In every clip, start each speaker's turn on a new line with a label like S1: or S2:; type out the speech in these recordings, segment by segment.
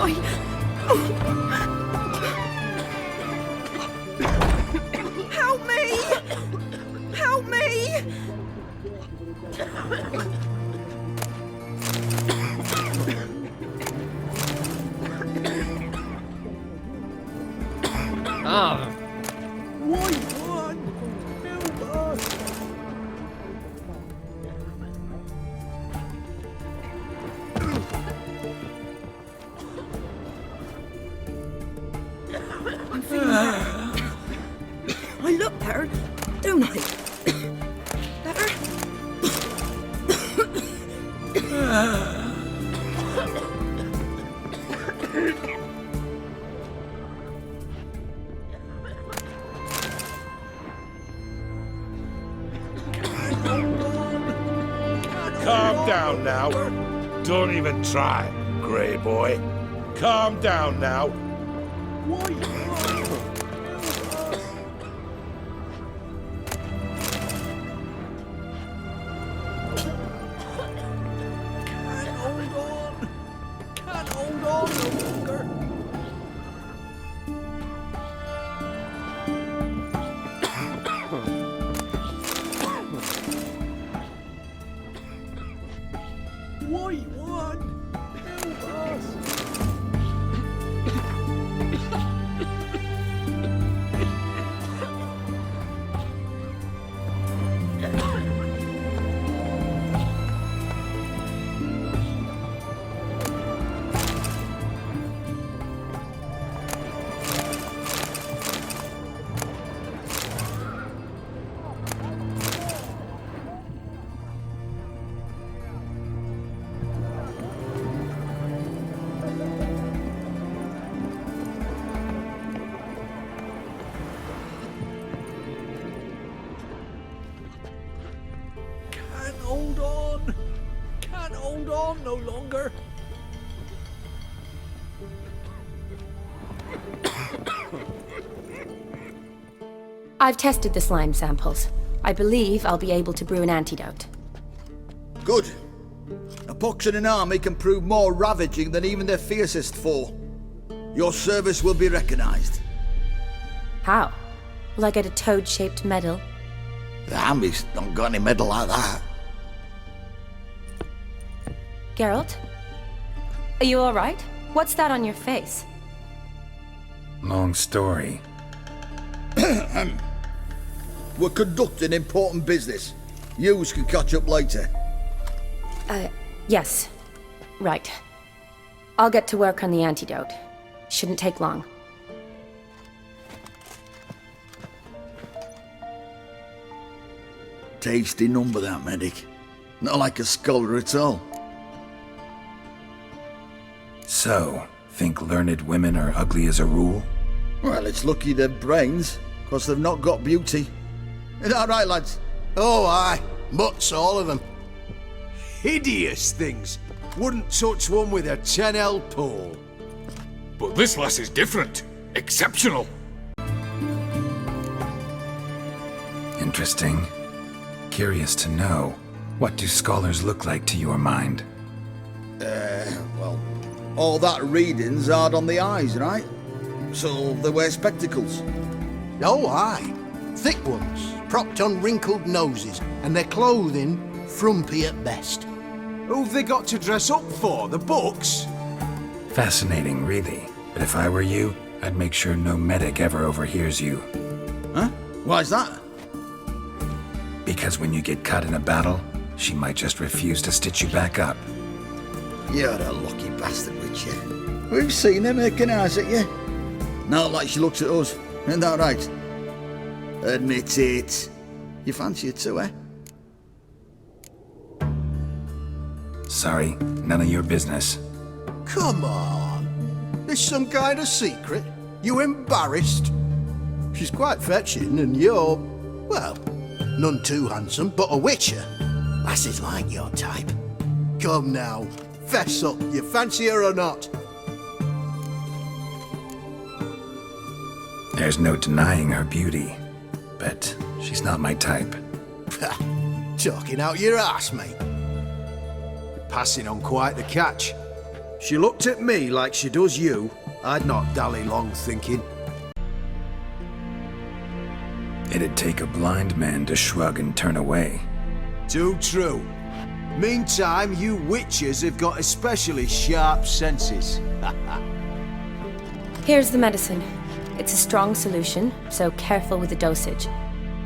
S1: I... Help me! Help me!
S2: Ah.
S3: White one! Help us!
S1: I'm feeling better. I look better, don't I? Better?
S4: Calm down now. Don't even try, Grey Boy. Calm down now.
S3: White one! Can't hold on! Can't hold on no longer! White one! Help us! Can't hold on! Can't hold on no longer!
S5: I've tested the slime samples. I believe I'll be able to brew an antidote.
S6: Good. A pox in an army can prove more ravaging than even their fiercest foe. Your service will be recognized.
S5: How? Will I get a toad-shaped medal?
S6: The army's not got any medal like that.
S5: Geralt? Are you alright? What's that on your face?
S7: Long story.
S6: We're conducting important business. Yous can catch up later.
S5: Yes. Right. I'll get to work on the antidote. Shouldn't take long.
S6: Tasty number, that medic. Not like a scholar at all.
S7: So, think learned women are ugly as a rule?
S6: Well, it's lucky they're brains, because they've not got beauty. Is that right, lads?
S3: Oh, aye. Mutts, all of them.
S8: Hideous things. Wouldn't touch one with a 10L pole.
S9: But this lass is different. Exceptional.
S7: Interesting. Curious to know, what do scholars look like to your mind?
S6: Well, all that reading's hard on the eyes, right? So they wear spectacles.
S3: Oh, aye. Thick ones, propped on wrinkled noses, and their clothing frumpy at best.
S8: Who've they got to dress up for? The books?
S7: Fascinating, really. But if I were you, I'd make sure no medic ever overhears you.
S6: Huh? Why's that?
S7: Because when you get caught in a battle, she might just refuse to stitch you back up.
S6: You're a lucky bastard, with you. We've seen her making eyes at you. Not like she looks at us. Isn't that right? Admit it. You fancy it too, eh?
S7: Sorry, none of your business.
S3: Come on. This some kind of secret? You embarrassed? She's quite fetching, and you're, well, none too handsome, but a witcher. Lasses like your type. Come now, fess up. You fancy her or not?
S7: There's no denying her beauty, but she's not my type.
S3: Talking out your ass, mate.
S8: You're passing on quite the catch. She looked at me like she does you. I'd not dally long thinking.
S7: It'd take a blind man to shrug and turn away.
S8: Too true. Meantime, you witches have got especially sharp senses.
S5: Here's the medicine. It's a strong solution, so careful with the dosage.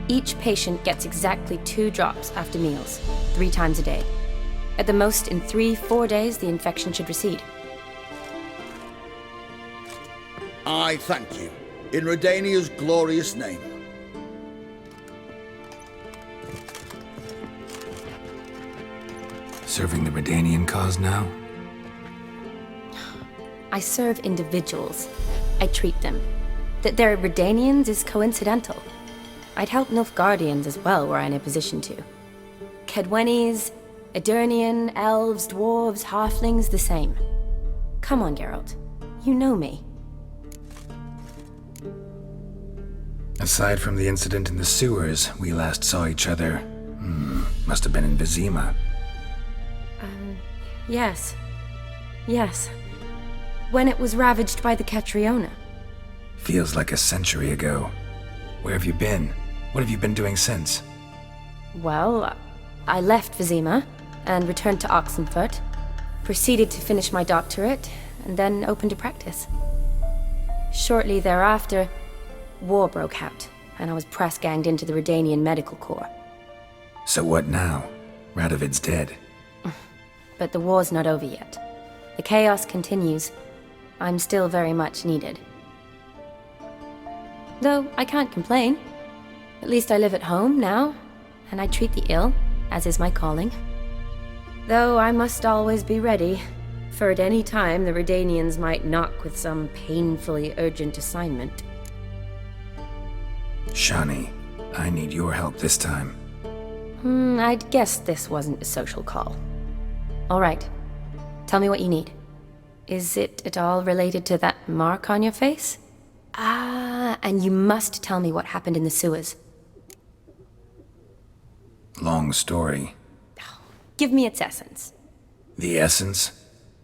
S5: Each patient gets exactly 2 drops after meals, 3 times a day. At the most, in 3-4 days, the infection should recede.
S6: I thank you. In Redania's glorious name.
S7: Serving the Redanian cause now?
S5: I serve individuals. I treat them. That they're Redanians is coincidental. I'd help Nilfgaardians as well were I in a position to. Kedwenis, Edirnian, elves, dwarves, halflings, the same. Come on, Geralt. You know me.
S7: Aside from the incident in the sewers, we last saw each other... must have been in Vizima.
S5: Yes. Yes. When it was ravaged by the Catriona.
S7: Feels like a century ago. Where have you been? What have you been doing since?
S5: Well, I left Vizima and returned to Oxenfurt, proceeded to finish my doctorate, and then opened a practice. Shortly thereafter, war broke out, and I was press-ganged into the Redanian Medical Corps.
S7: So what now? Radovid's dead.
S5: But the war's not over yet. The chaos continues. I'm still very much needed. Though I can't complain. At least I live at home now, and I treat the ill, as is my calling. Though I must always be ready, for at any time the Redanians might knock with some painfully urgent assignment.
S7: Shani, I need your help this time.
S5: I'd guessed this wasn't a social call. All right. Tell me what you need. Is it at all related to that mark on your face? Ah, and you must tell me what happened in the sewers.
S7: Long story.
S5: Give me its essence.
S7: The essence?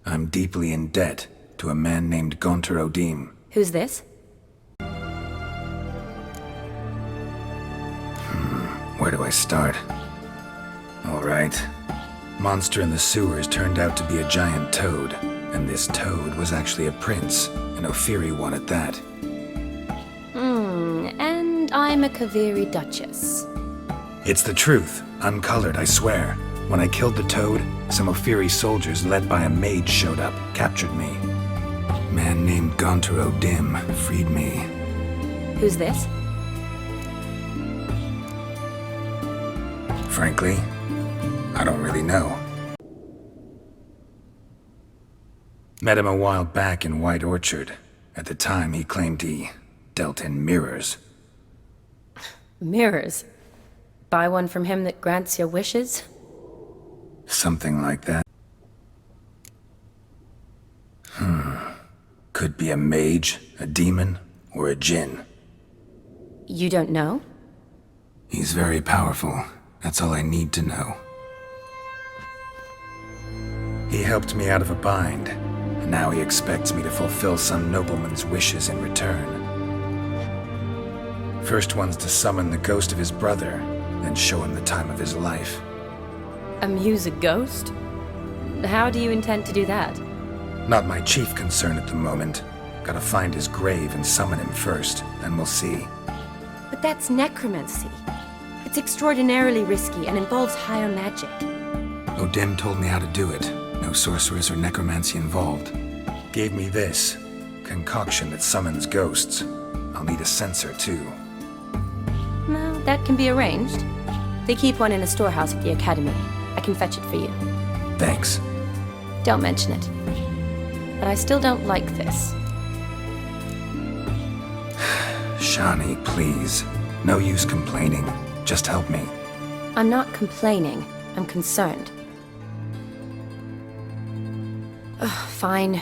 S7: I'm deeply in debt to a man named Gonter Odim.
S5: Who's this?
S7: Where do I start? All right. Monster in the sewers turned out to be a giant toad, and this toad was actually a prince, an Ophiri one at that.
S5: And I'm a Kaviri Duchess.
S7: It's the truth, uncolored, I swear. When I killed the toad, some Ophiri soldiers led by a mage showed up, captured me. Man named Gonter Odim freed me.
S5: Who's this?
S7: Frankly, I don't really know. Met him a while back in White Orchard. At the time, he claimed he dealt in mirrors.
S5: Mirrors. Buy one from him that grants your wishes?
S7: Something like that. Could be a mage, a demon, or a djinn.
S5: You don't know?
S7: He's very powerful. That's all I need to know. He helped me out of a bind, and now he expects me to fulfill some nobleman's wishes in return. First one's to summon the ghost of his brother, then show him the time of his life.
S5: Amuse a ghost? How do you intend to do that?
S7: Not my chief concern at the moment. Gotta find his grave and summon him first, then we'll see.
S5: But that's necromancy. It's extraordinarily risky and involves higher magic.
S7: Odim told me how to do it. No sorcerers or necromancy involved. Gave me this concoction that summons ghosts. I'll need a censer too.
S5: Well, that can be arranged. They keep one in a storehouse at the academy. I can fetch it for you.
S7: Thanks.
S5: Don't mention it. But I still don't like this.
S7: Shani, please. No use complaining. Just help me.
S5: I'm not complaining. I'm concerned. Ugh, fine.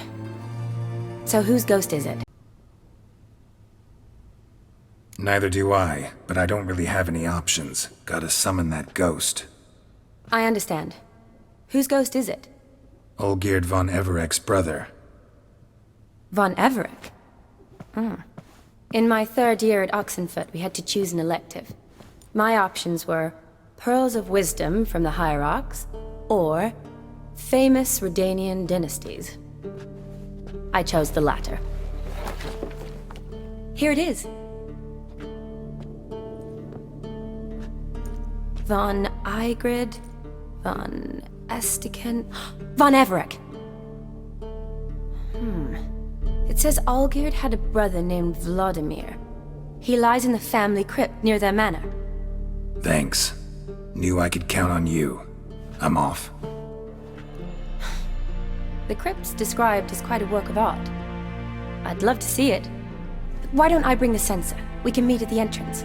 S5: So whose ghost is it?
S7: Neither do I, but I don't really have any options. Gotta summon that ghost.
S5: I understand. Whose ghost is it?
S7: Olgierd von Everec's brother.
S5: Von Everec? In my third year at Oxenfoot, we had to choose an elective. My options were Pearls of Wisdom from the Hierarchs, or Famous Redanian Dynasties. I chose the latter. Here it is. Von Igrid, von Estiken, von Everec. It says Olgierd had a brother named Vlodimir. He lies in the family crypt near their manor.
S7: Thanks. Knew I could count on you. I'm off.
S5: The crypt's described as quite a work of art. I'd love to see it. Why don't I bring the censer? We can meet at the entrance.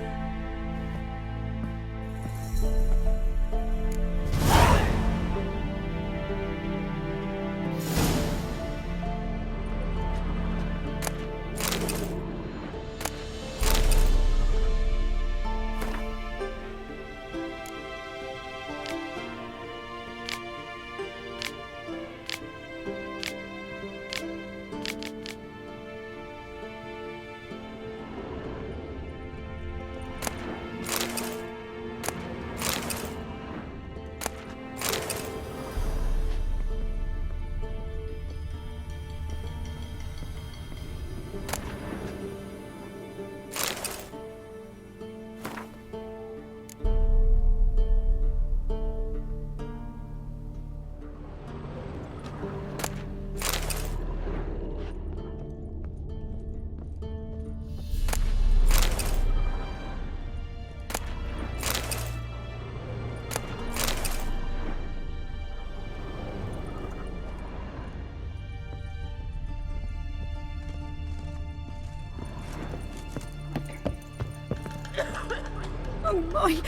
S1: Oh my.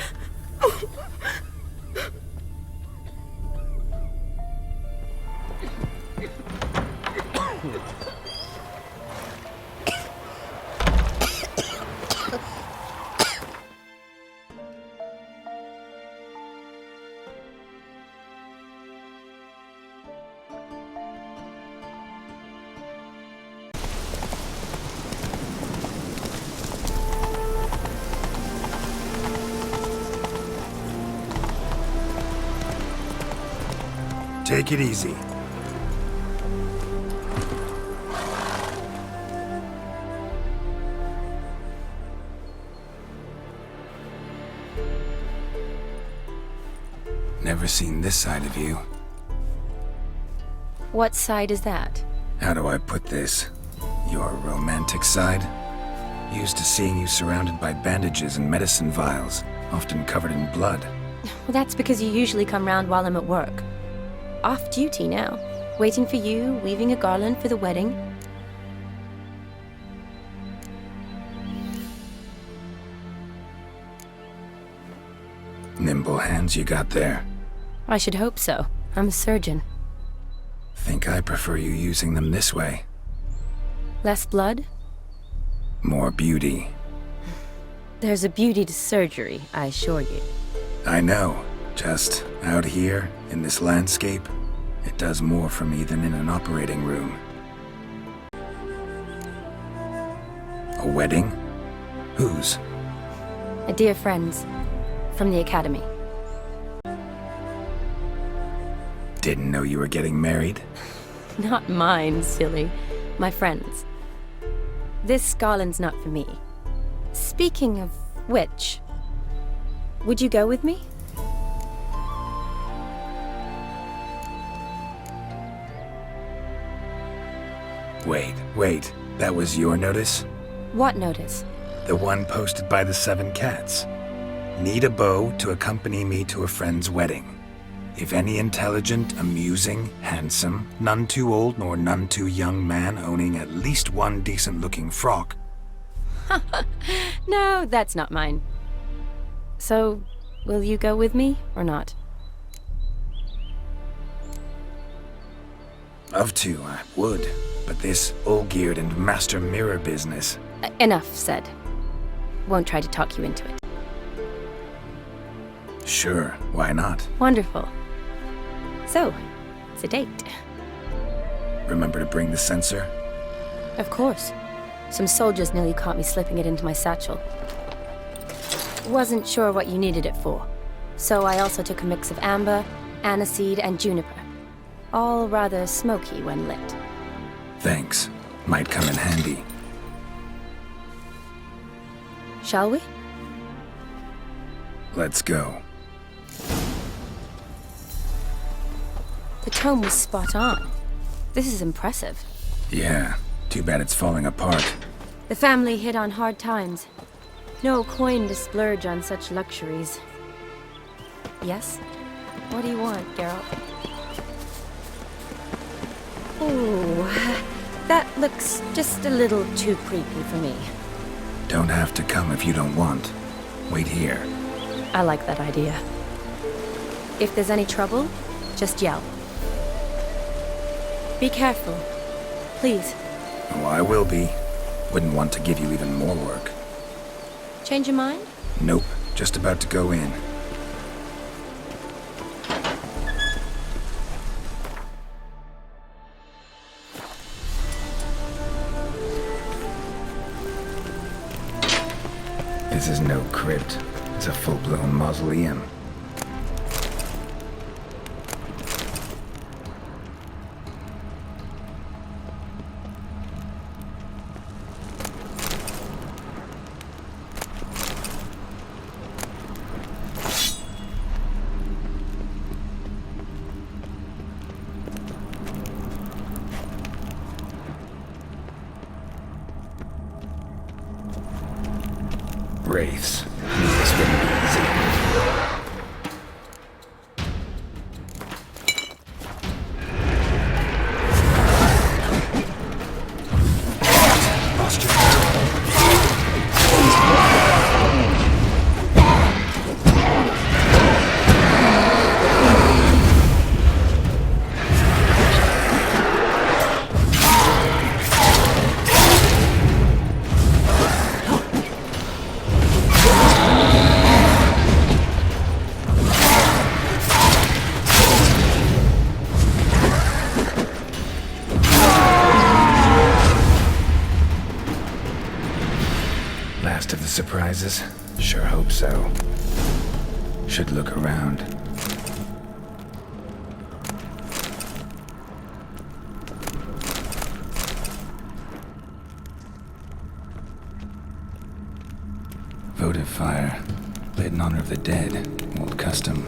S7: Take it easy. Never seen this side of you.
S5: What side is that?
S7: How do I put this? Your romantic side? Used to seeing you surrounded by bandages and medicine vials, often covered in blood.
S5: Well, that's because you usually come round while I'm at work. Off duty now. Waiting for you, weaving a garland for the wedding.
S7: Nimble hands you got there.
S5: I should hope so. I'm a surgeon.
S7: Think I prefer you using them this way.
S5: Less blood?
S7: More beauty.
S5: There's a beauty to surgery, I assure you.
S7: I know. Just out here, in this landscape, it does more for me than in an operating room. A wedding? Whose?
S5: A dear friend's. From the academy.
S7: Didn't know you were getting married?
S5: Not mine, silly. My friend's. This garland's not for me. Speaking of which, would you go with me?
S7: Wait. That was your notice?
S5: What notice?
S7: The one posted by the 7 cats. Need a beau to accompany me to a friend's wedding. If any intelligent, amusing, handsome, none too old nor none too young man owning at least one decent-looking frock.
S5: No, that's not mine. So, will you go with me, or not?
S7: Love to, I would. But this Olgierd and Master Mirror business...
S5: Enough said. Won't try to talk you into it.
S7: Sure, why not?
S5: Wonderful. So, it's a date.
S7: Remember to bring the sensor?
S5: Of course. Some soldiers nearly caught me slipping it into my satchel. Wasn't sure what you needed it for, so I also took a mix of amber, aniseed, and juniper. All rather smoky when lit.
S7: Thanks. Might come in handy.
S5: Shall we?
S7: Let's go.
S5: The tome was spot on. This is impressive.
S7: Yeah, too bad it's falling apart.
S5: The family hit on hard times. No coin to splurge on such luxuries. Yes? What do you want, Geralt? Ooh, that looks just a little too creepy for me.
S7: Don't have to come if you don't want. Wait here.
S5: I like that idea. If there's any trouble, just yell. Be careful. Please.
S7: Oh, I will be. Wouldn't want to give you even more work.
S5: Change your mind?
S7: Nope, just about to go in. This is no crypt. It's a full-blown mausoleum. Wraiths. This wouldn't be easy. Last of the surprises? Sure hope so. Should look around. Votive fire. Lit in honor of the dead. Old custom.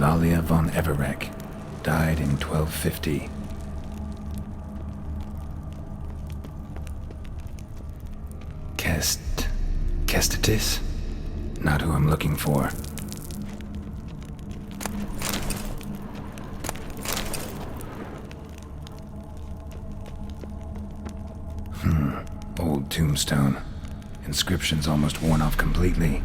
S7: Vlodimir von Everec. Died in 1250. Kestatis? Not who I'm looking for. Old tombstone. Inscription's almost worn off completely.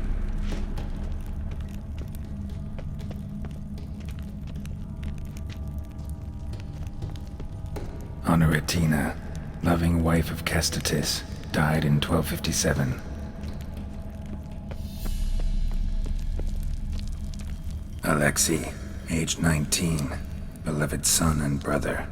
S7: Honoratina, loving wife of Kestatis, died in 1257. Alexei, aged 19, beloved son and brother.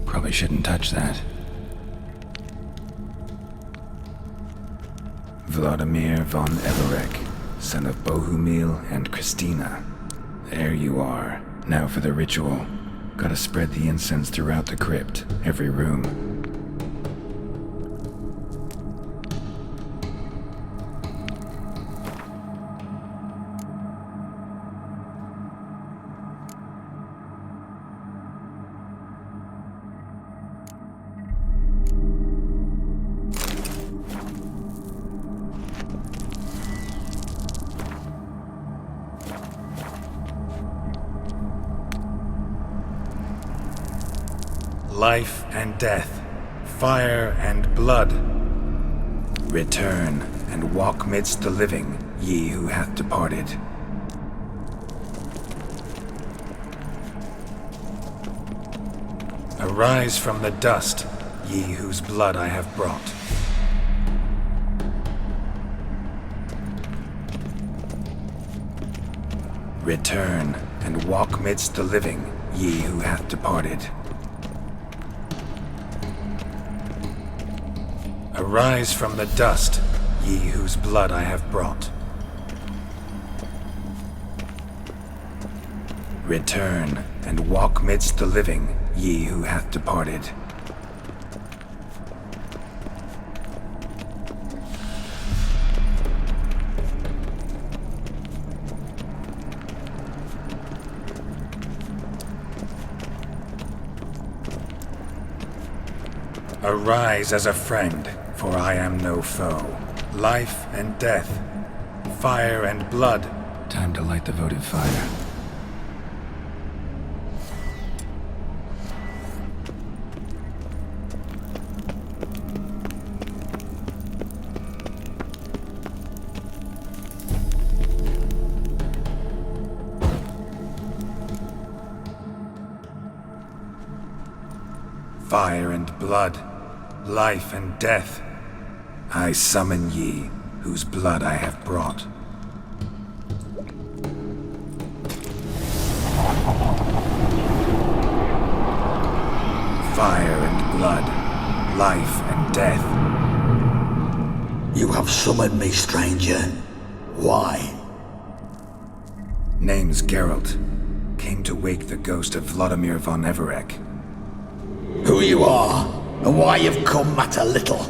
S7: Probably shouldn't touch that. Vlodimir von Everec, son of Bohumil and Christina. There you are. Now for the ritual. Gotta spread the incense throughout the crypt, every room. Life and death, fire and blood. Return and walk midst the living, ye who hath departed. Arise from the dust, ye whose blood I have brought. Return and walk midst the living, ye who hath departed. Arise from the dust, ye whose blood I have brought. Return and walk midst the living, ye who hath departed. Arise as a friend, for I am no foe. Life and death, fire and blood. Time to light the votive fire. Fire and blood, life and death, I summon ye, whose blood I have brought. Fire and blood, life and death.
S6: You have summoned me, stranger. Why?
S7: Name's Geralt. Came to wake the ghost of Vlodimir von Everec.
S6: Who you are, and why you've come matter little.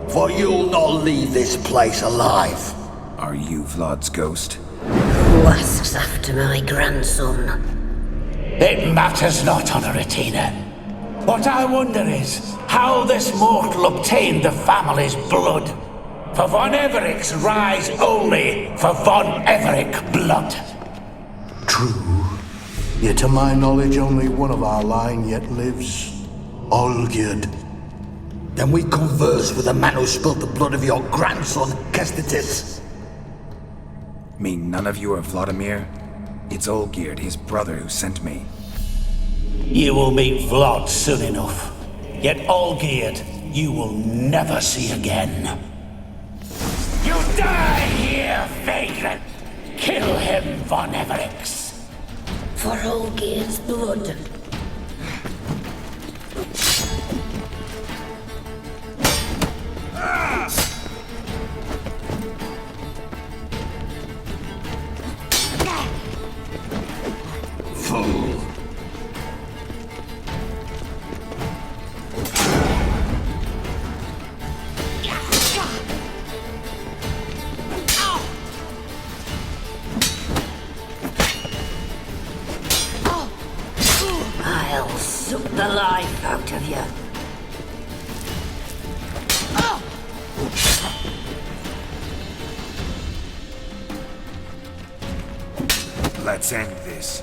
S6: For you'll not leave this place alive.
S7: Are you Vlod's ghost?
S2: Who asks after my grandson?
S10: It matters not, Honoratina. What I wonder is how this mortal obtained the family's blood. For von Everec's rise only for von Everec blood.
S3: True. Yet to my knowledge, only one of our line yet lives. Olgierd.
S6: Then we converse with the man who spilt the blood of your grandson, Kestitis.
S7: Mean none of you are Vlodimir? It's Olgierd, his brother, who sent me.
S10: You will meet Vlod soon enough. Yet Olgierd, you will never see again. You die here, vagrant! Kill him, von Everec.
S2: For Olgierd's blood.
S6: Fool.
S2: I'll suck the life out of you.
S7: Let's end this.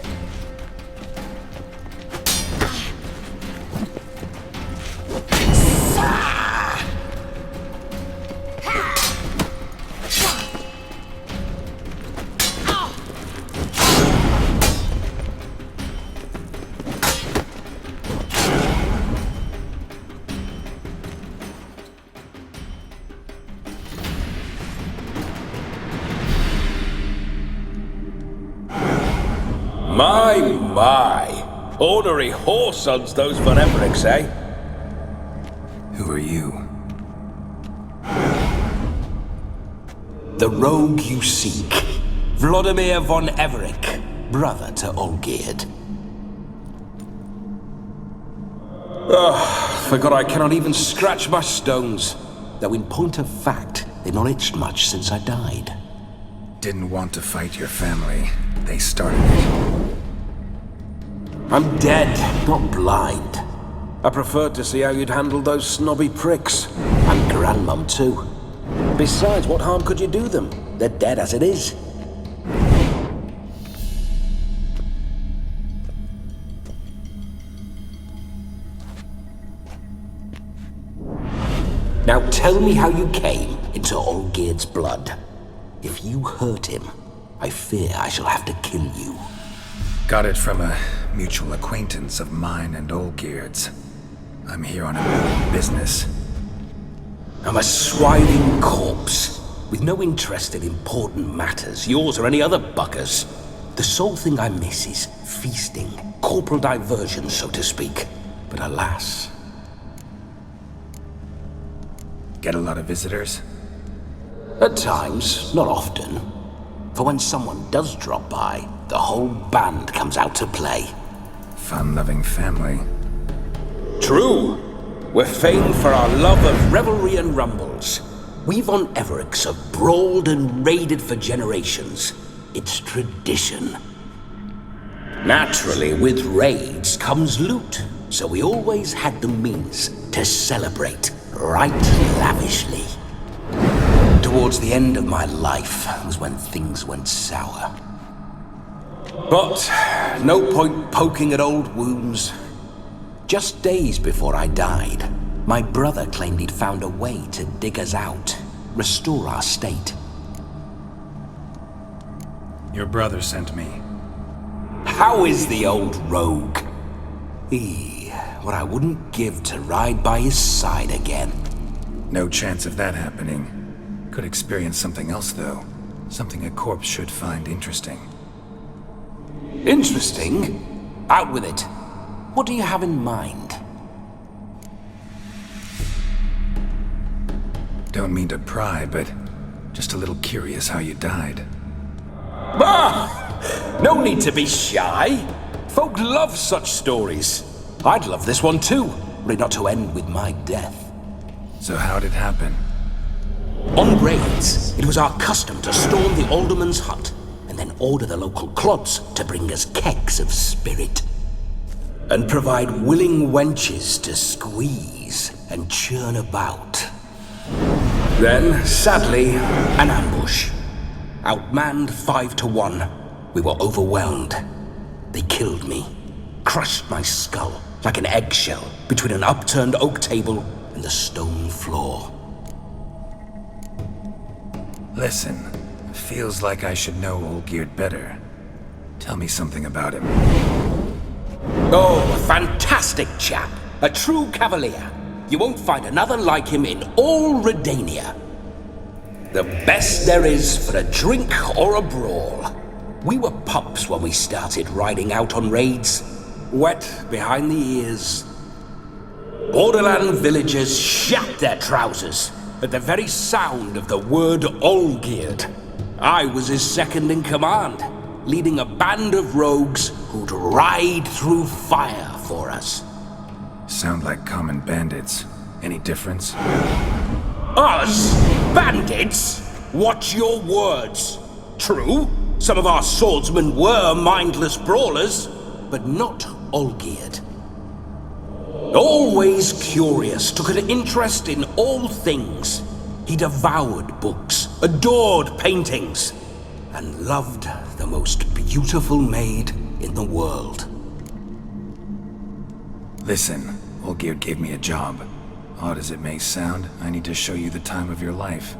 S9: My. Ornery whoresons those von Everecs, eh?
S7: Who are you?
S10: The rogue you seek. Vlodimir von Everec, brother to Olgierd.
S9: Forgot I cannot even scratch my stones. Though in point of fact, they've not itched much since I died.
S7: Didn't want to fight your family. They started it.
S9: I'm dead, not blind. I preferred to see how you'd handle those snobby pricks. And Grandmum, too. Besides, what harm could you do them? They're dead as it is. Now tell me how you came into Olgierd's blood. If you hurt him, I fear I shall have to kill you.
S7: Got it from a mutual acquaintance of mine and Olgierd's. I'm here on a business.
S9: I'm a swiving corpse, with no interest in important matters, yours or any other buggers. The sole thing I miss is feasting, corporal diversion, so to speak. But alas...
S7: Get a lot of visitors?
S9: At times, not often. For when someone does drop by, the whole band comes out to play.
S7: Fun-loving family.
S9: True. We're famed for our love of revelry and rumbles. We von Everecs have brawled and raided for generations. It's tradition. Naturally, with raids comes loot, so we always had the means to celebrate right lavishly. Towards the end of my life was when things went sour. But no point poking at old wounds. Just days before I died, my brother claimed he'd found a way to dig us out, restore our state.
S7: Your brother sent me.
S9: How is the old rogue? What I wouldn't give to ride by his side again.
S7: No chance of that happening. Could experience something else, though. Something a corpse should find interesting.
S9: Interesting? Out with it. What do you have in mind?
S7: Don't mean to pry, but just a little curious how you died.
S9: Bah! No need to be shy. Folk love such stories. I'd love this one too, were it not to end with my death.
S7: So how'd it happen?
S9: On raids, it was our custom to storm the alderman's hut, and then order the local clods to bring us kegs of spirit. And provide willing wenches to squeeze and churn about. Then, sadly, an ambush. Outmanned 5-1, we were overwhelmed. They killed me, crushed my skull like an eggshell between an upturned oak table and the stone floor.
S7: Listen, feels like I should know Olgierd better. Tell me something about him.
S9: Oh, a fantastic chap. A true cavalier. You won't find another like him in all Redania. The best there is for a drink or a brawl. We were pups when we started riding out on raids. Wet behind the ears. Borderland villagers shat their trousers at the very sound of the word Olgierd. I was his second in command, leading a band of rogues who'd ride through fire for us.
S7: Sound like common bandits. Any difference?
S9: Us? Bandits? Watch your words. True, some of our swordsmen were mindless brawlers, but not Olgierd. Always curious, took an interest in all things. He devoured books, adored paintings, and loved the most beautiful maid in the world.
S7: Listen, Olgierd gave me a job. Odd as it may sound, I need to show you the time of your life.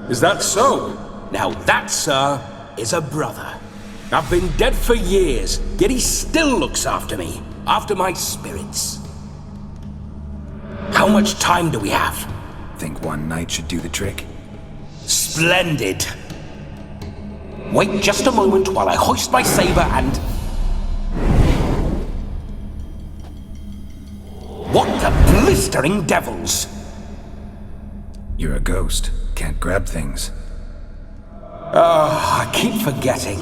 S9: Is that so? Now that, sir, is a brother. I've been dead for years, yet he still looks after me, after my spirits. How much time do we have?
S7: Think one night should do the trick?
S9: Splendid. Wait just a moment while I hoist my saber and... What the blistering devils?
S7: You're a ghost. Can't grab things.
S9: I keep forgetting.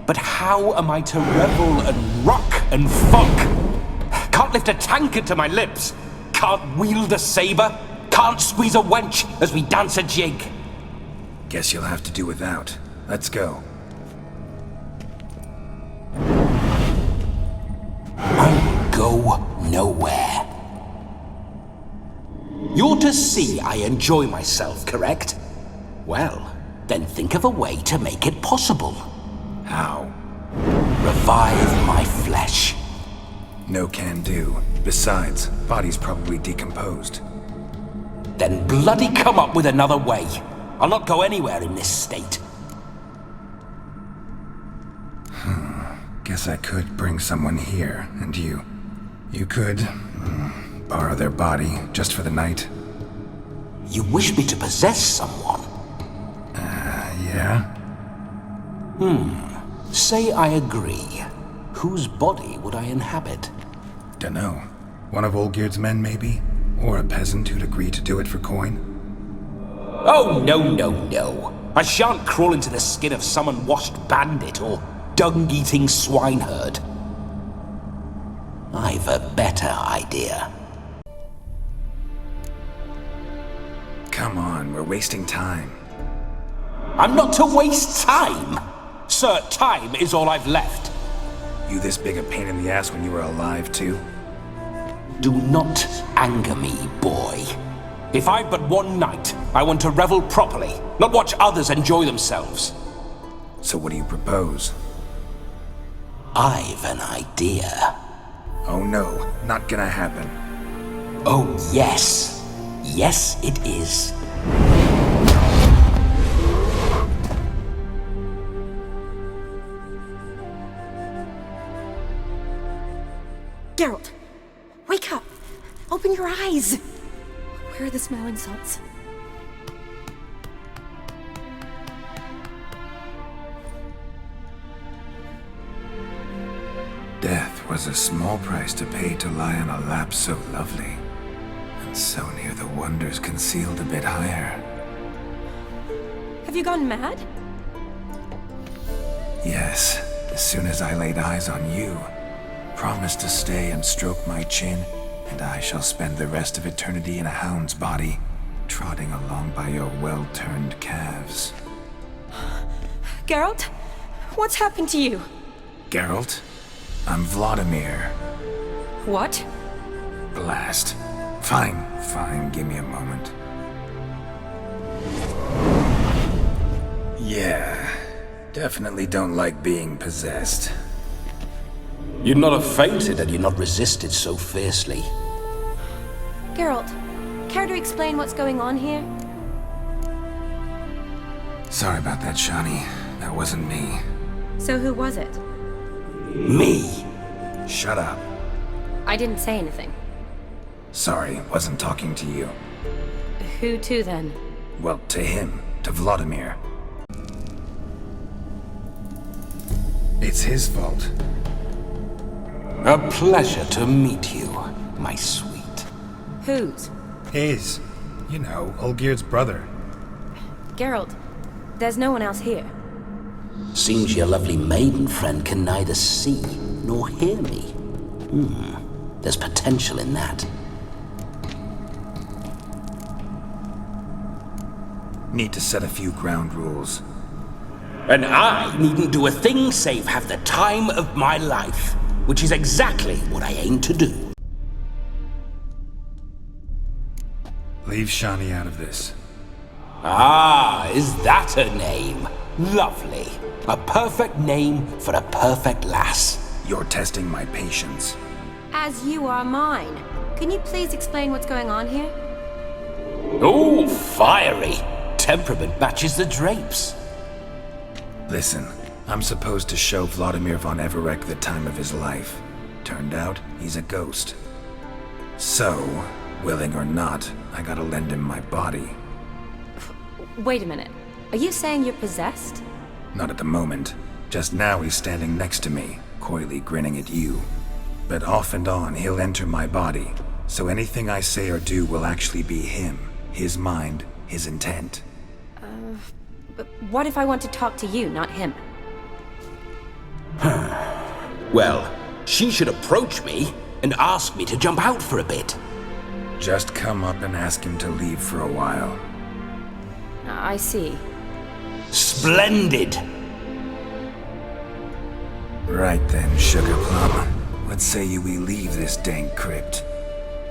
S9: But how am I to revel and rock and fuck? Can't lift a tankard to my lips. Can't wield a saber. Can't squeeze a wench as we dance a jig.
S7: Guess you'll have to do without. Let's go.
S9: I will go nowhere. You're to see I enjoy myself, correct? Well, then think of a way to make it possible.
S7: How?
S9: Revive my flesh.
S7: No can do. Besides, body's probably decomposed.
S9: Then bloody come up with another way. I'll not go anywhere in this state.
S7: Guess I could bring someone here, and you could borrow their body just for the night.
S9: You wish me to possess someone?
S7: Yeah?
S9: Say I agree. Whose body would I inhabit?
S7: Dunno. One of Olgierd's men, maybe? Or a peasant who'd agree to do it for coin?
S9: Oh, no. I shan't crawl into the skin of some unwashed bandit or dung-eating swineherd. I've a better idea.
S7: Come on, we're wasting time.
S9: I'm not to waste time! Sir, time is all I've left.
S7: You this big a pain in the ass when you were alive, too?
S9: Do not anger me, boy. If I've but one night, I want to revel properly, not watch others enjoy themselves.
S7: So what do you propose?
S9: I've an idea.
S7: Oh no, not gonna happen.
S9: Oh, yes. Yes, it is.
S1: Geralt, wake up! Open your eyes! Where are the smelling salts?
S7: Death was a small price to pay to lie on a lap so lovely, and so near the wonders concealed a bit higher.
S5: Have you gone mad?
S7: Yes, as soon as I laid eyes on you, promise to stay and stroke my chin, and I shall spend the rest of eternity in a hound's body, trotting along by your well-turned calves.
S5: Geralt? What's happened to you?
S7: Geralt? I'm Vlodimir.
S5: What?
S7: Blast. Fine, give me a moment. Yeah, definitely don't like being possessed.
S9: You'd not have fainted had you not resisted so fiercely.
S5: Geralt, care to explain what's going on here?
S7: Sorry about that, Shani. That wasn't me.
S5: So who was it?
S9: Me?
S7: Shut up.
S5: I didn't say anything.
S7: Sorry, wasn't talking to you.
S5: Who to then?
S7: Well, to him. To Vlodimir. It's his fault.
S9: A pleasure to meet you, my sweet.
S5: Whose?
S7: His. You know, Olgierd's brother.
S5: Geralt, there's no one else here.
S9: Seems your lovely maiden friend can neither see nor hear me. There's potential in that.
S7: Need to set a few ground rules.
S9: And I needn't do a thing save have the time of my life, which is exactly what I aim to do.
S7: Leave Shani out of this.
S9: Ah, is that her name? Lovely. A perfect name for a perfect lass.
S7: You're testing my patience.
S5: As you are mine. Can you please explain what's going on here?
S9: Oh, fiery. Temperament matches the drapes.
S7: Listen, I'm supposed to show Vlodimir von Everec the time of his life. Turned out, he's a ghost. So, willing or not, I gotta lend him my body.
S5: Wait a minute. Are you saying you're possessed?
S7: Not at the moment. Just now he's standing next to me, coyly grinning at you. But off and on, he'll enter my body. So anything I say or do will actually be him. His mind, his intent.
S5: But what if I want to talk to you, not him?
S9: Well, she should approach me. and asked me to jump out for a bit.
S7: Just come up and ask him to leave for a while.
S5: I see.
S9: Splendid!
S7: Right then, Sugar Plum. What say you we leave this dank crypt?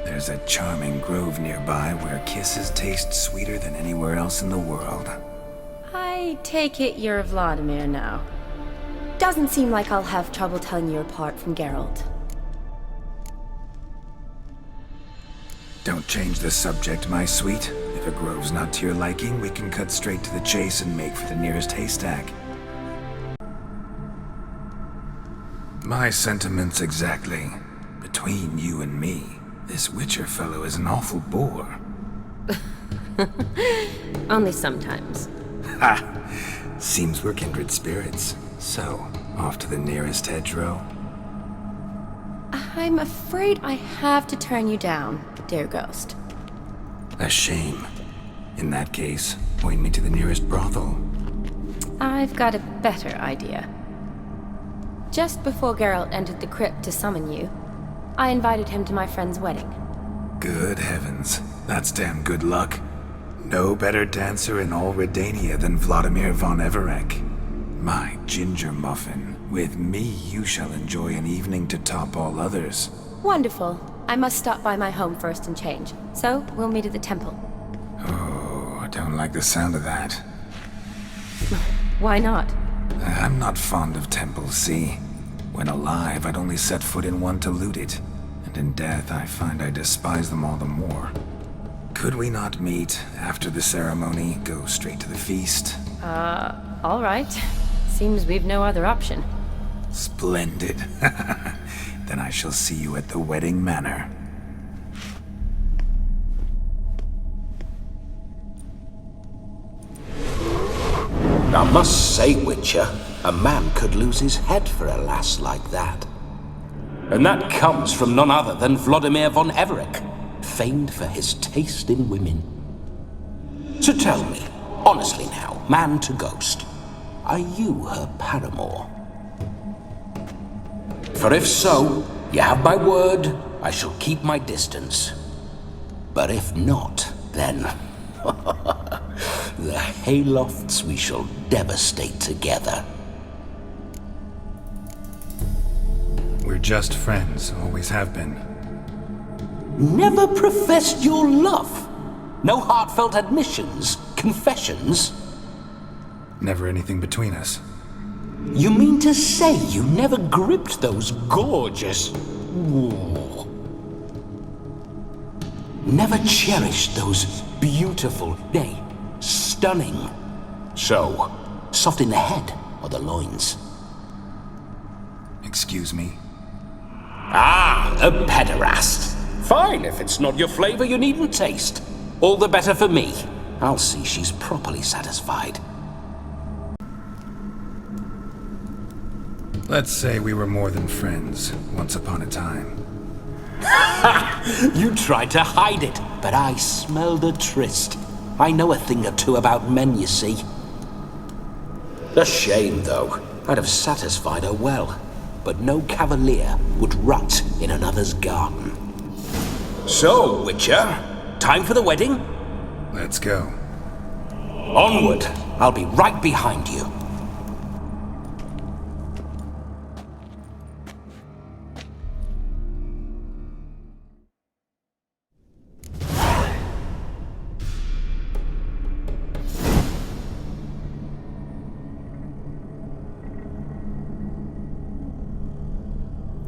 S7: There's a charming grove nearby where kisses taste sweeter than anywhere else in the world.
S5: I take it you're Vlodimir now. Doesn't seem like I'll have trouble telling you apart from Geralt.
S7: Don't change the subject, my sweet. If a grove's not to your liking, we can cut straight to the chase and make for the nearest haystack. My sentiments exactly. Between you and me, this Witcher fellow is an awful bore.
S5: Only sometimes.
S7: Ha! Seems we're kindred spirits. So, off to the nearest hedgerow?
S5: I'm afraid I have to turn you down, dear ghost.
S7: A shame. In that case, point me to the nearest brothel.
S5: I've got a better idea. Just before Geralt entered the crypt to summon you, I invited him to my friend's wedding.
S7: Good heavens, that's damn good luck. No better dancer in all Redania than Vlodimir von Everec. My ginger muffin, with me you shall enjoy an evening to top all others.
S5: Wonderful. I must stop by my home first and change, so we'll meet at the temple.
S7: Oh, I don't like the sound of that.
S5: Why not?
S7: I'm not fond of temples, see? When alive, I'd only set foot in one to loot it, and in death I find I despise them all the more. Could we not meet after the ceremony, go straight to the feast?
S5: All right. Seems we've no other option.
S7: Splendid. Then I shall see you at the wedding manor.
S9: I must say, Witcher, a man could lose his head for a lass like that. And that comes from none other than Vlodimir von Everec, famed for his taste in women. So tell me, honestly now, man to ghost, are you her paramour? For if so, you have my word, I shall keep my distance. But if not, then the haylofts we shall devastate together.
S7: We're just friends, always have been.
S9: Never professed your love? No heartfelt admissions, confessions?
S7: Never anything between us.
S9: You mean to say you never gripped those gorgeous... Ooh. Never cherished those beautiful, nay, stunning... So, soft in the head or the loins?
S7: Excuse me?
S9: Ah, a pederast. Fine, if it's not your flavor, you needn't taste. All the better for me. I'll see she's properly satisfied.
S7: Let's say we were more than friends, once upon a time.
S9: Ha! You tried to hide it, but I smelled a tryst. I know a thing or two about men, you see. A shame, though. I'd have satisfied her well. But no cavalier would rot in another's garden. So, Witcher, time for the wedding?
S7: Let's go.
S9: Onward! I'll be right behind you.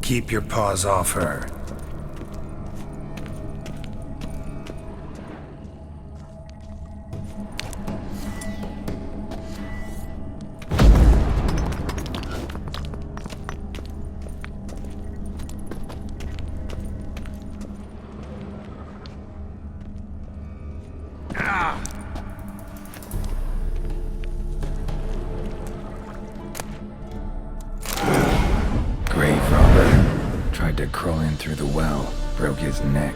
S7: Keep your paws off her. Tried to crawl in through the well, broke his neck.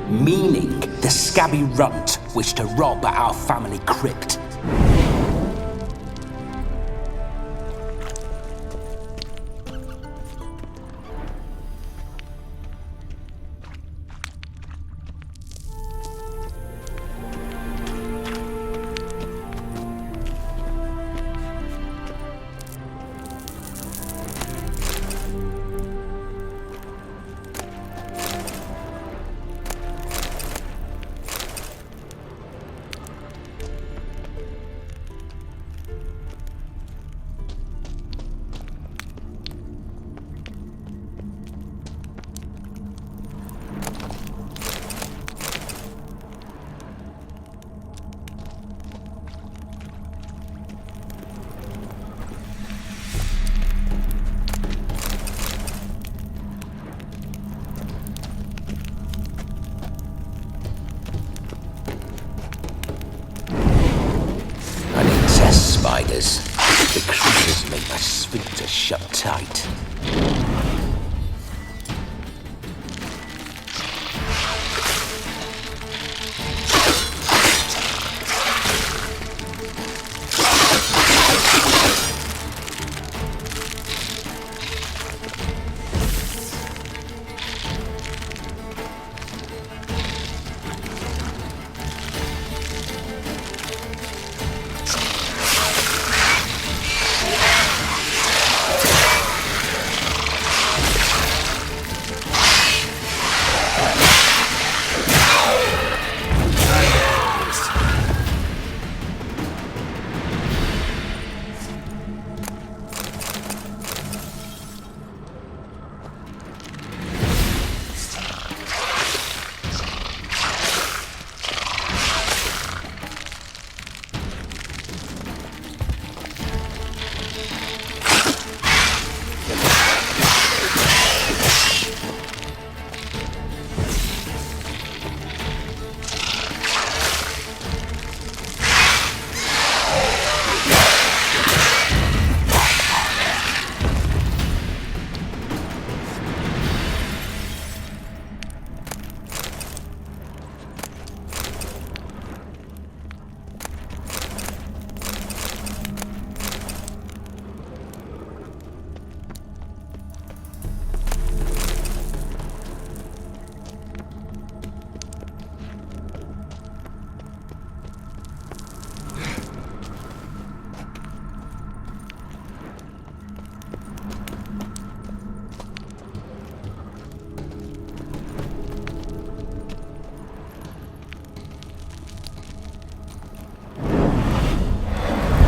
S9: Meaning the scabby runt wished to rob our family crypt. spiders. The creatures make my sphincter shut tight.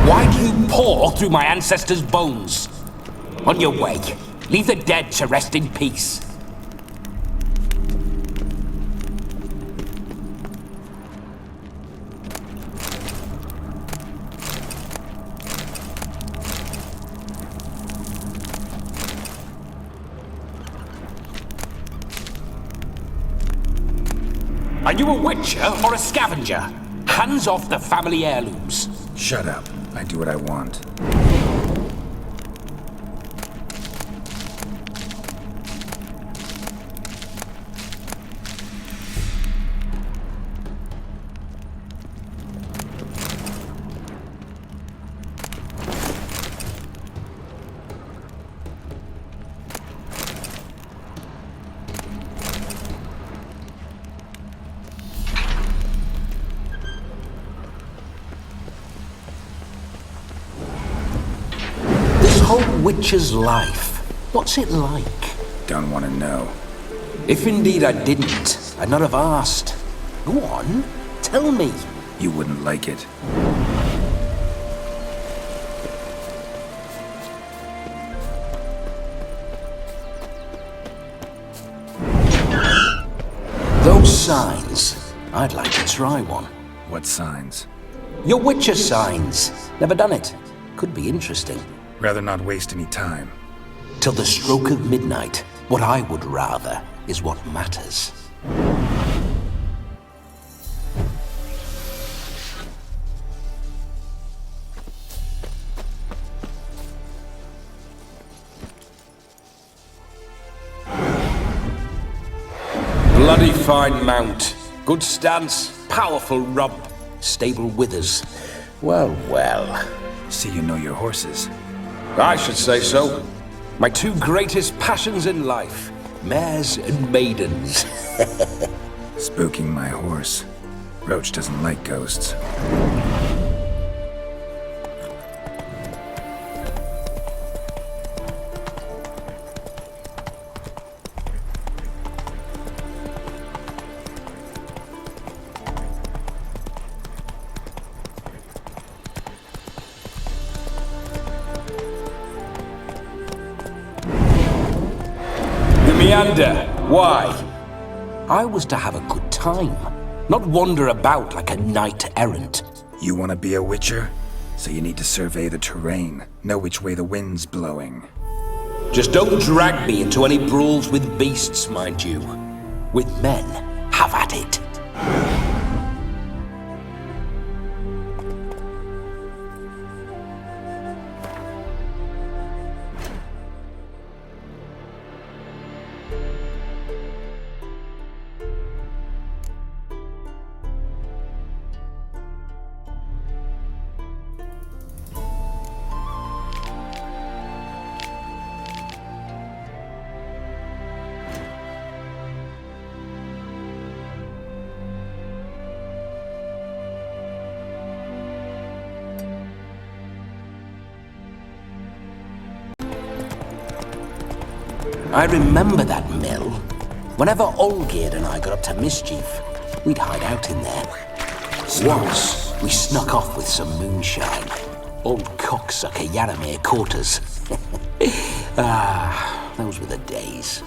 S9: Why do you paw through my ancestors' bones? On your way, leave the dead to rest in peace. Are you a witcher or a scavenger? Hands off the family heirlooms.
S7: Shut up. I do what I want.
S9: Whole witcher's life. What's it like?
S7: Don't want to know.
S9: If indeed I didn't, I'd not have asked. Go on, tell me.
S7: You wouldn't like it.
S9: Those signs. I'd like to try one.
S7: What signs?
S9: Your witcher signs. Never done it. Could be interesting.
S7: Rather not waste any time.
S9: Till the stroke of midnight, what I would rather is what matters. Bloody fine mount. Good stance, powerful rump, stable withers. Well, well.
S7: See you know your horses.
S9: I should say so. My two greatest passions in life, mares and maidens.
S7: Spooking my horse. Roach doesn't like ghosts. Meander. Why? I was to have a good time, not wander about like a knight errant. You want to be a witcher? So you need to survey the terrain, know which way the wind's blowing.
S9: Just don't drag me into any brawls with beasts, mind you. With men, have at it. I remember that mill. Whenever Olgierd and I got up to mischief, we'd hide out in there. Once, we snuck off with some moonshine. Old cocksucker Yaramir caught us. Those were the days.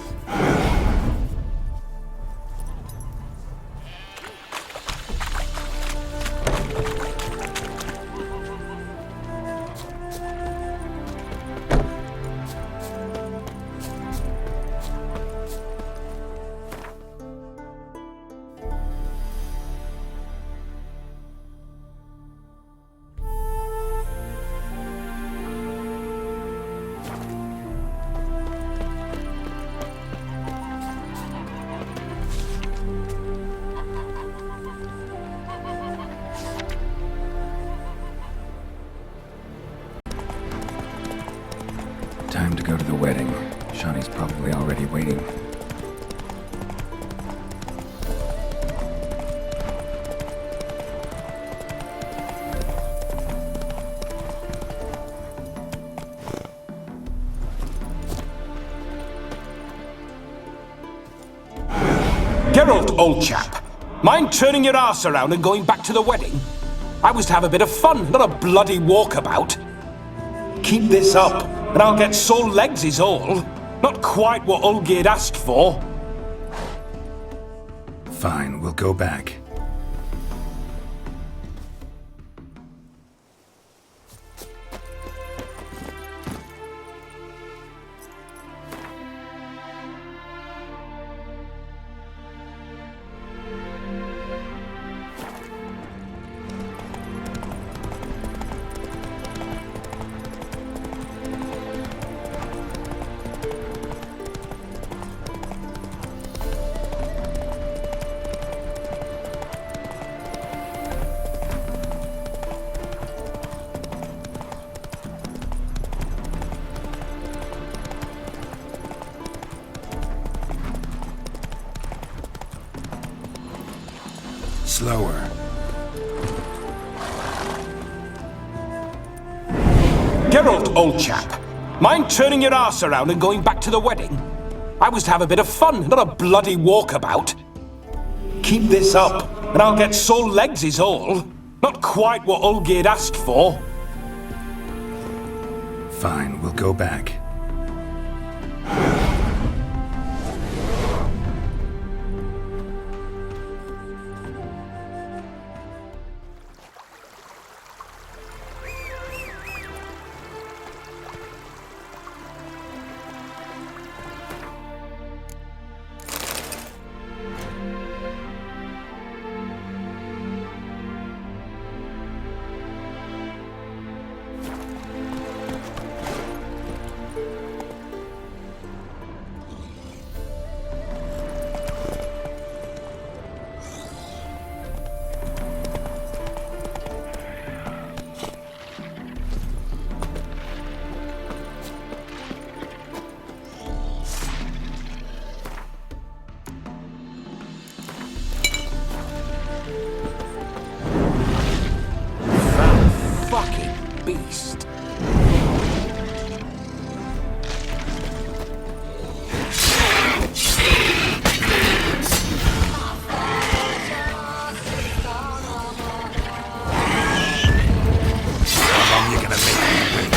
S7: Time to go to the wedding. Shani's probably already waiting.
S9: Geralt, old chap. Mind turning your arse around and going back to the wedding? I was to have a bit of fun, not a bloody walkabout. Keep this up, and I'll get sore legs is all. Not quite what Olgierd asked for.
S7: Fine, we'll go back. Slower.
S9: Geralt, old chap. Mind turning your arse around and going back to the wedding? I was to have a bit of fun, not a bloody walkabout. Keep this up, and I'll get sore legs is all. Not quite what Olgierd asked for.
S7: Fine, we'll go back.
S9: Fucking beast.
S7: How long you gonna make me wait?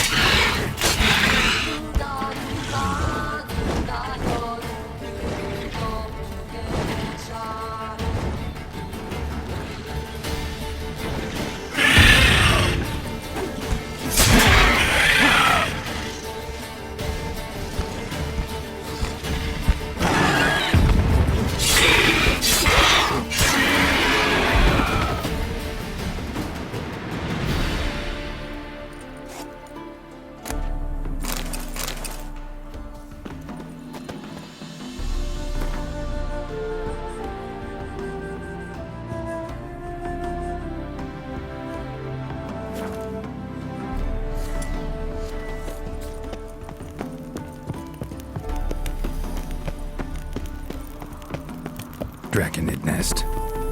S7: Draconid nest.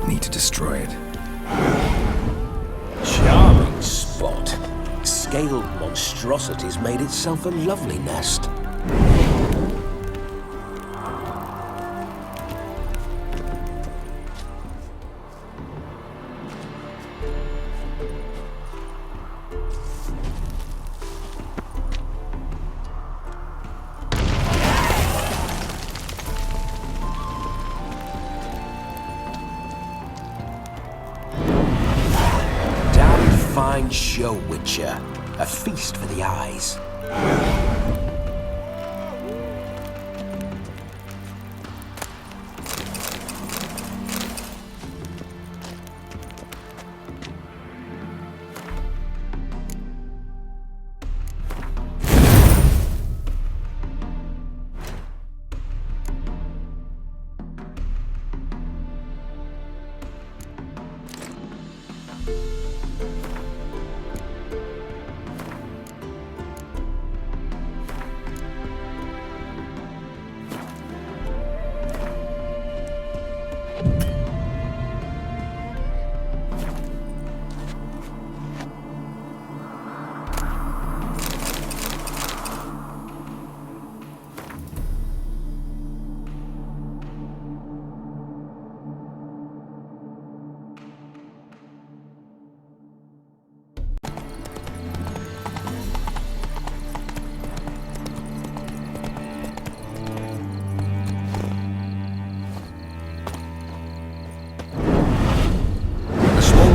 S7: Need to destroy it.
S9: Charming spot. Scaled monstrosities made itself a lovely nest. fine show, Witcher. A feast for the eyes.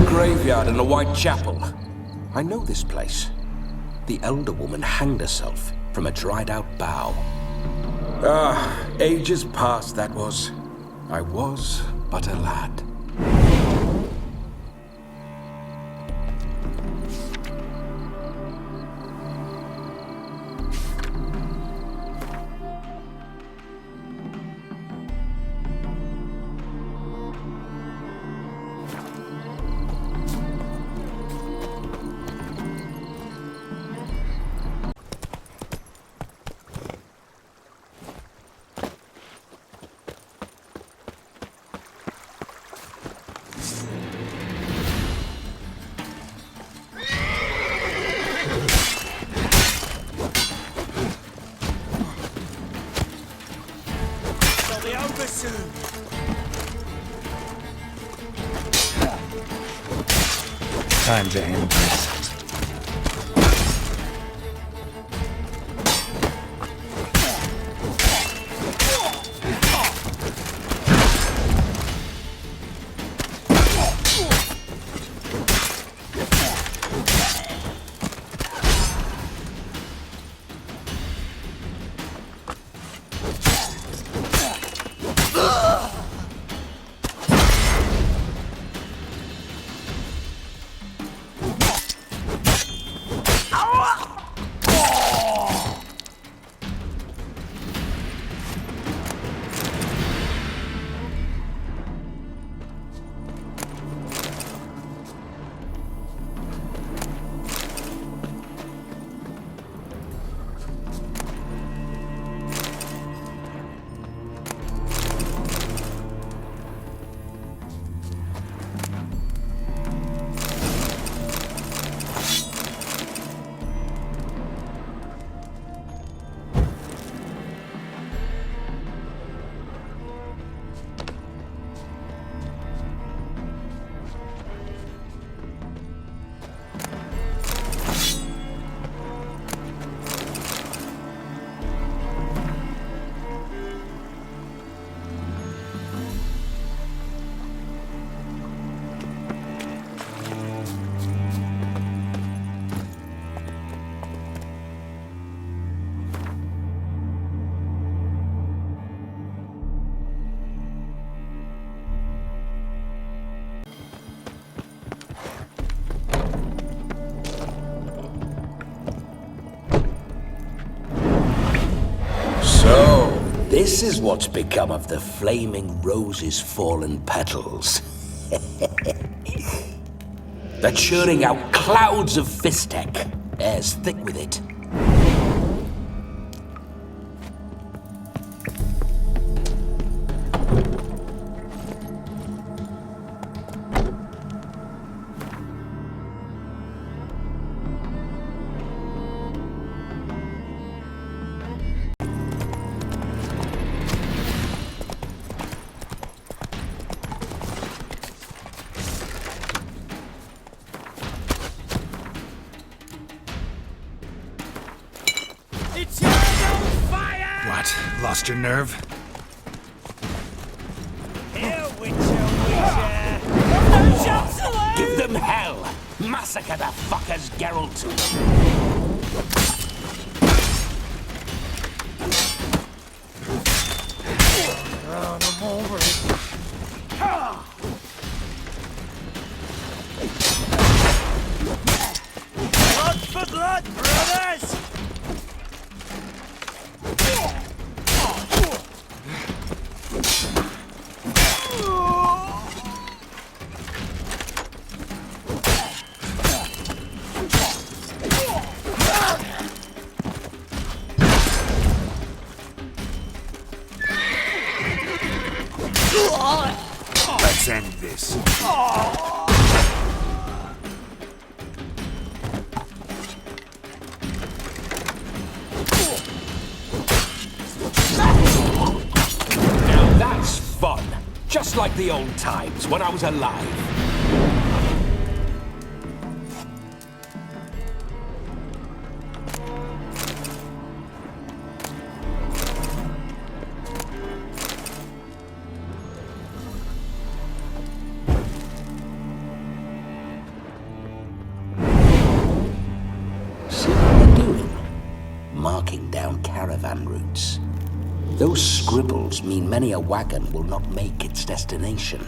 S9: Graveyard and a white chapel. I know this place. The elder woman hanged herself from a dried-out bough. Ah, ages past that was. I was but a lad.
S7: Time to end this.
S9: This is what's become of the flaming rose's fallen petals. They're churning out clouds of Fistek. Air's thick with it.
S7: What? Lost your nerve?
S10: Here, Witcher, Witcher!
S9: Give them hell! Mass
S10: massacre the fuckers, Geralt.
S11: Blood for blood, brothers!
S4: Let's end this.
S9: Now that's fun. Just like the old times when I was alive. See what we're doing? Marking down caravan routes. Those scribbles mean many a wagon will not make its destination.